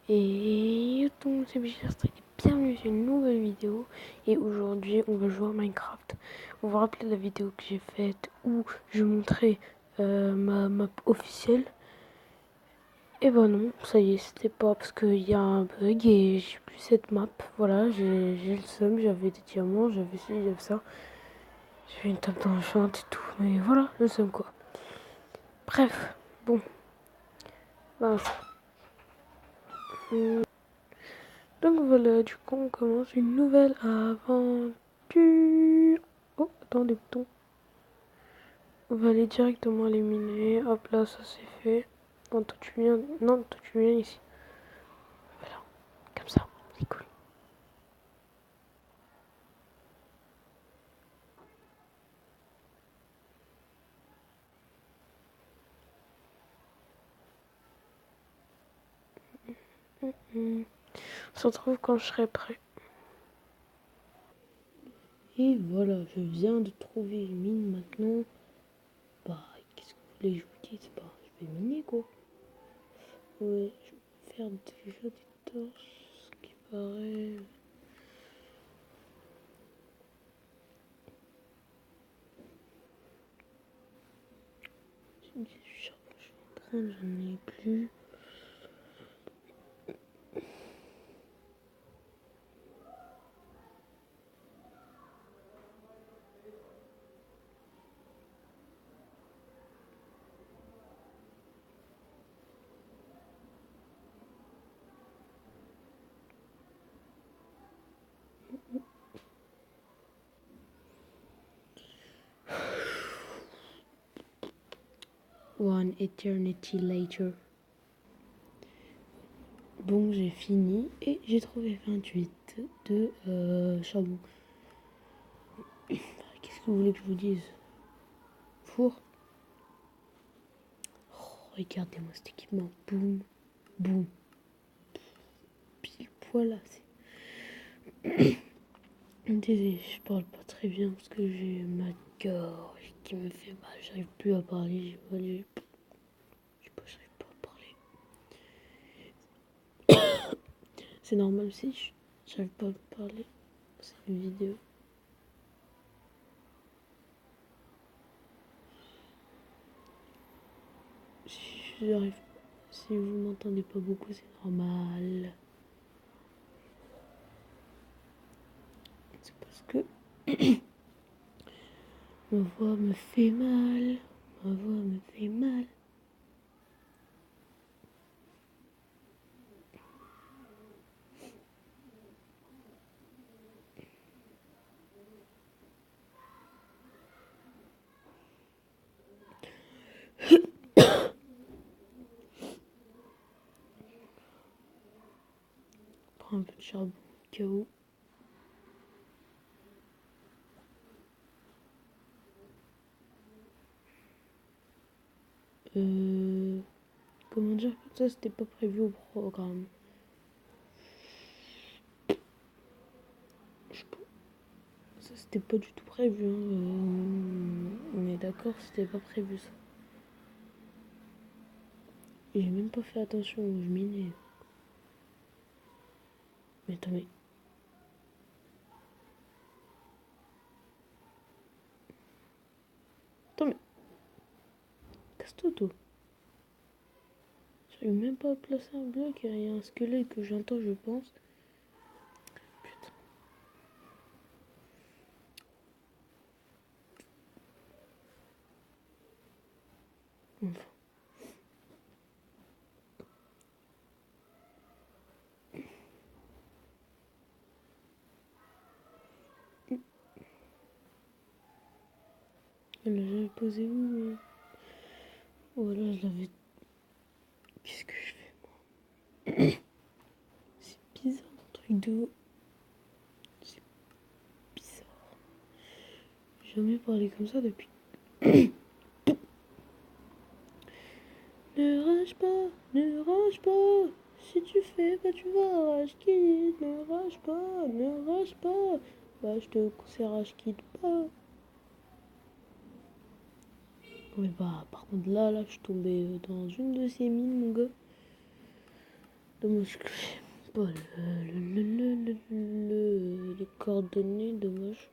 Et donc c'est Bichastre, bienvenue sur une nouvelle vidéo. Et aujourd'hui on va jouer à Minecraft. Vous vous rappelez de la vidéo que j'ai faite où je montrais ma map officielle? Et ben non, ça y est, c'était pas parce qu'il y a un bug et j'ai plus cette map. Voilà, j'ai le seum, j'avais des diamants, j'avais ci, j'avais ça. J'avais une table d'enchant et tout, mais voilà, le seum quoi. Bref, bon, ben, donc voilà, du coup on commence une nouvelle aventure. Oh, attends, des boutons. On va aller directement à l'éliminer. Hop là, ça c'est fait. Bon, toi tu viens. Non, toi tu viens ici. Voilà, comme ça, c'est cool. On se retrouve quand je serai prêt. Et voilà, je viens de trouver une mine maintenant. Bah, qu'est-ce que vous voulez que je vous dise? Bah, je vais miner quoi. Ouais, je vais faire déjà des torches, ce qui paraît. J'ai du charbon, je suis en train, j'en ai plus. One eternity later. Bon, j'ai fini et j'ai trouvé 28 de charbon. Qu'est-ce que vous voulez que je vous dise? Four. Oh, regardez-moi cet équipement. Boum, boum. Pile poil là. Désolé, je parle pas très bien parce que j'ai ma gorge qui me fait mal. J'arrive plus à parler. J'arrive pas à parler. C'est normal si j'arrive pas à parler. C'est une vidéo. Si vous m'entendez pas beaucoup, c'est normal. C'est parce que ma voix me fait mal. Ma voix me fait mal. Prends un peu de charbon au cas où. Comment dire que ça c'était pas prévu au programme. Ça c'était pas du tout prévu. On est d'accord, c'était pas prévu ça. Et j'ai même pas fait attention où je minais. Mais attends, mais. Attends, mais. Casse-toi, toi. J'arrive même pas à placer un bloc. Il y a un squelette que j'entends, je pense. Putain. Enfin. Là, j'avais posé où voilà, je l'avais. Qu'est-ce que je fais, moi? C'est bizarre, mon truc de haut. C'est bizarre. J'ai jamais parlé comme ça depuis. Ne rage pas, ne rage pas. Si tu fais, bah tu vas rage quitte. Ne rage pas, ne rage pas. Bah je te conseille rage quitte pas. Mais bah par contre là, je suis tombée dans une de ces mines, mon gars. Dommage que j'ai pas les coordonnées, dommage.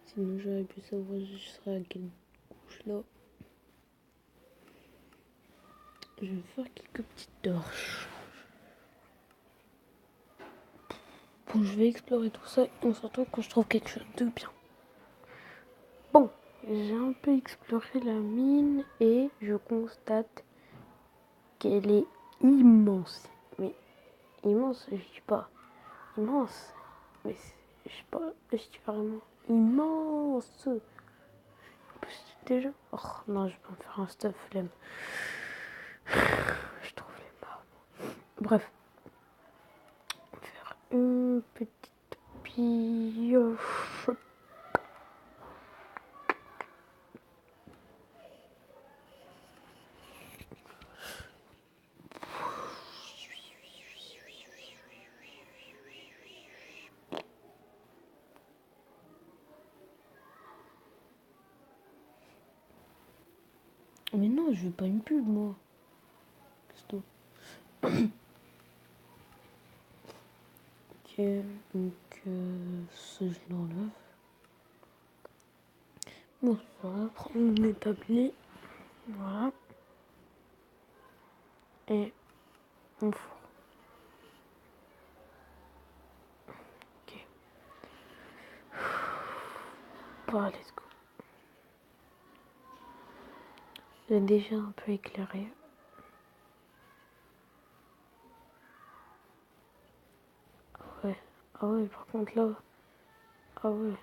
Sinon j'aurais pu savoir je serais à quelle couche là. Je vais faire quelques petites torches. Bon, je vais explorer tout ça et on se retrouve quand je trouve quelque chose de bien. Bon, j'ai un peu exploré la mine et je constate qu'elle est immense. Mais immense, je dis pas immense, mais je sais pas, je dis vraiment immense. Déjà, oh non, je vais me faire un stuff flemme. Je trouve les marres. Bref, on va faire une petite pioche. Mais non, je veux pas une pub, moi. Ok, donc ça je l'enlève. Bon, je vais prendre mon établi. Voilà. Et mon four. Ok. Bah, let's go. J'ai déjà un peu éclairé. Ouais. Ah ouais, par contre là. Ah ouais.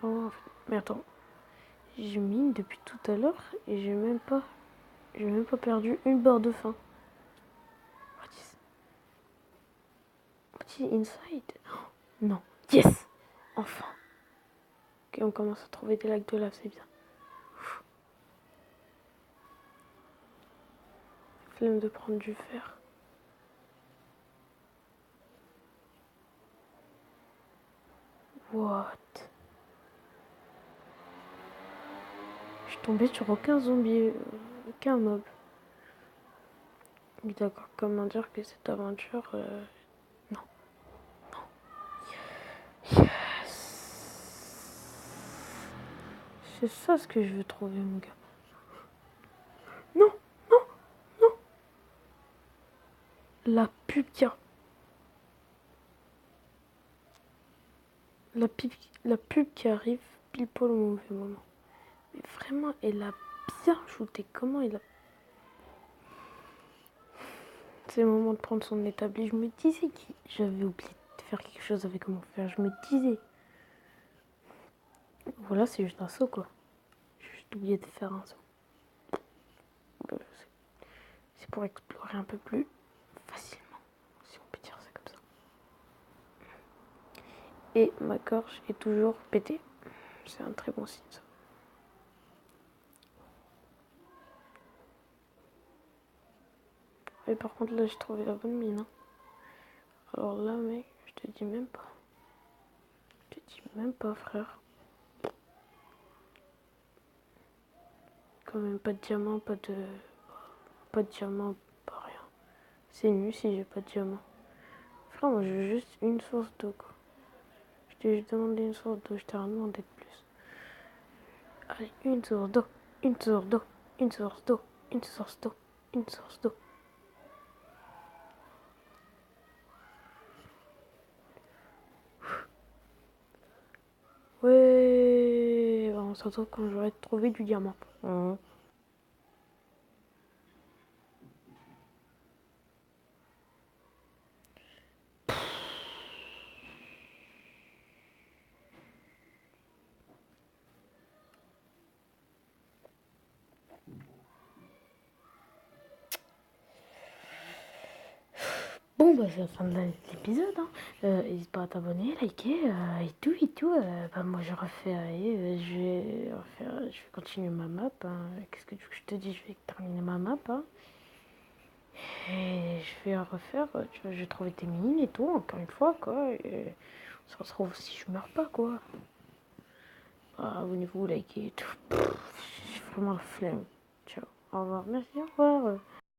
Ah ouais, en fait. Mais attends. Je mine depuis tout à l'heure et j'ai même pas perdu une barre de faim. What is inside? Oh, non. Yes! Enfin. Ok, on commence à trouver des lacs de lave, c'est bien. Flemme de prendre du fer. What? Je suis tombée sur aucun zombie, aucun mob. D'accord, comment dire que cette aventure... Non. Non. Yes. C'est ça ce que je veux trouver, mon gars. Non, non, non. La pub qui a... La pub qui arrive pile poil au mauvais moment. Mais vraiment, elle a bien shooté. Comment elle a... C'est le moment de prendre son établi. Je me disais que j'avais oublié de faire quelque chose avec mon fer. Je me disais. Voilà, c'est juste un saut, quoi. J'ai juste oublié de faire un saut. C'est pour explorer un peu plus facilement, si on peut dire ça comme ça. Et ma gorge est toujours pétée. C'est un très bon signe, ça. Et par contre, là, j'ai trouvé la bonne mine. Hein. Alors là, mec, je te dis même pas. Je te dis même pas, frère. Quand même, pas de diamant, pas de diamant, pas rien. C'est nul si j'ai pas de diamant. Frère, moi, je veux juste une source d'eau, quoi. Je t'ai juste demandé une source d'eau, je t'ai rien demandé de plus. Allez, une source d'eau, une source d'eau, une source d'eau, une source d'eau, une source d'eau. Ouais, on se retrouve quand j'aurai trouvé du diamant. Bon, bah, c'est la fin de l'épisode. Hein. N'hésite pas à t'abonner, liker et tout et tout. Bah, moi, je refais, je vais continuer ma map. Hein. Qu'est-ce que tu veux que je te dis? Je vais terminer ma map. Hein. Et je vais refaire. Tu vois, je vais trouver tes mines et tout, encore une fois, quoi. Et on se retrouve si je meurs pas, quoi. Ah, abonnez-vous, likez et tout. J'ai vraiment la flemme. Ciao. Au revoir. Merci, au revoir.